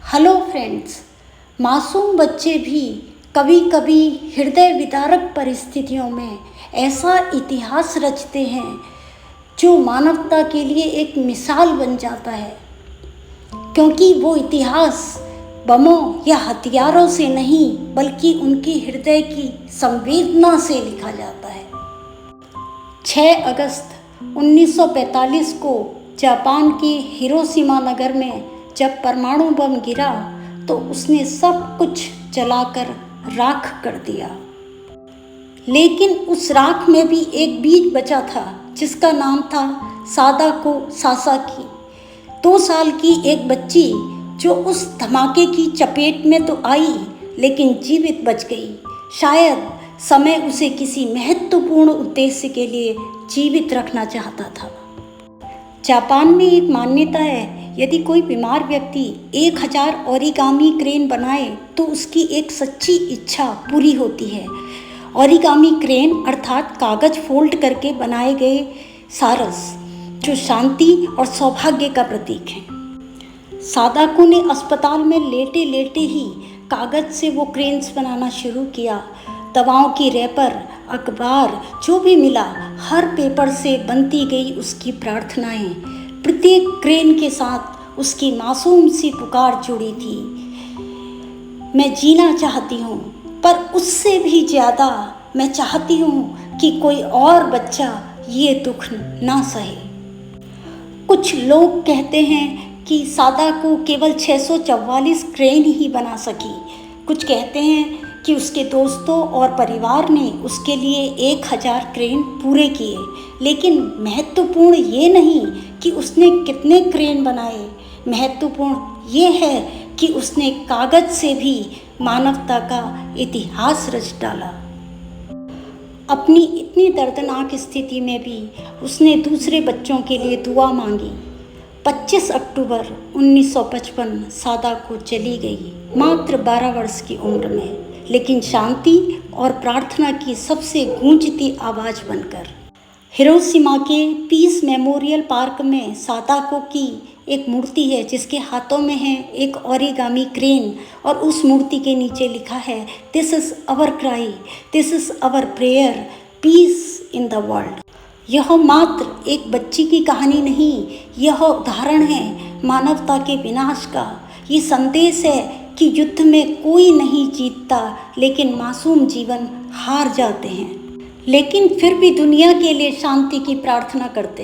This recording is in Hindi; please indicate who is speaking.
Speaker 1: हेलो फ्रेंड्स, मासूम बच्चे भी कभी कभी हृदय विदारक परिस्थितियों में ऐसा इतिहास रचते हैं जो मानवता के लिए एक मिसाल बन जाता है, क्योंकि वो इतिहास बमों या हथियारों से नहीं बल्कि उनकी हृदय की संवेदना से लिखा जाता है। 6 अगस्त 1945 को जापान के हिरोशिमा नगर में जब परमाणु बम गिरा तो उसने सब कुछ जलाकर राख कर दिया। लेकिन उस राख में भी एक बीज बचा था जिसका नाम था सादाको सासाकी, 2 साल की एक बच्ची जो उस धमाके की चपेट में तो आई लेकिन जीवित बच गई। शायद समय उसे किसी महत्वपूर्ण उद्देश्य के लिए जीवित रखना चाहता था। जापान में एक मान्यता है, यदि कोई बीमार व्यक्ति 1000 ओरिगामी क्रेन बनाए तो उसकी एक सच्ची इच्छा पूरी होती है। ओरिगामी क्रेन अर्थात कागज फोल्ड करके बनाए गए सारस, जो शांति और सौभाग्य का प्रतीक है। सादाको ने अस्पताल में लेटे लेटे ही कागज से वो क्रेन्स बनाना शुरू किया। दवाओं की रैपर, अखबार, जो भी मिला हर पेपर से बनती गई उसकी प्रार्थनाएं। प्रत्येक क्रेन के साथ उसकी मासूम सी पुकार जुड़ी थी, मैं जीना चाहती हूँ, पर उससे भी ज़्यादा मैं चाहती हूँ कि कोई और बच्चा ये दुख ना सहे। कुछ लोग कहते हैं कि सादाको केवल 644 क्रेन ही बना सकी। कुछ कहते हैं कि उसके दोस्तों और परिवार ने उसके लिए 1000 क्रेन पूरे किए। लेकिन महत्वपूर्ण ये नहीं कि उसने कितने क्रेन बनाए, महत्वपूर्ण ये है कि उसने कागज से भी मानवता का इतिहास रच डाला। अपनी इतनी दर्दनाक स्थिति में भी उसने दूसरे बच्चों के लिए दुआ मांगी। 25 अक्टूबर 1955 सादाको चली गई, मात्र 12 वर्ष की उम्र में, लेकिन शांति और प्रार्थना की सबसे गूंजती आवाज़ बनकर। हिरोशिमा के पीस मेमोरियल पार्क में सादाको की एक मूर्ति है जिसके हाथों में है एक ओरिगामी क्रेन, और उस मूर्ति के नीचे लिखा है, this is our cry, this is our prayer, peace in the world. यह मात्र एक बच्ची की कहानी नहीं, यह उदाहरण है मानवता के विनाश का। ये संदेश है कि युद्ध में कोई नहीं जीतता, लेकिन मासूम जीवन हार जाते हैं। लेकिन फिर भी दुनिया के लिए शांति की प्रार्थना करते हैं।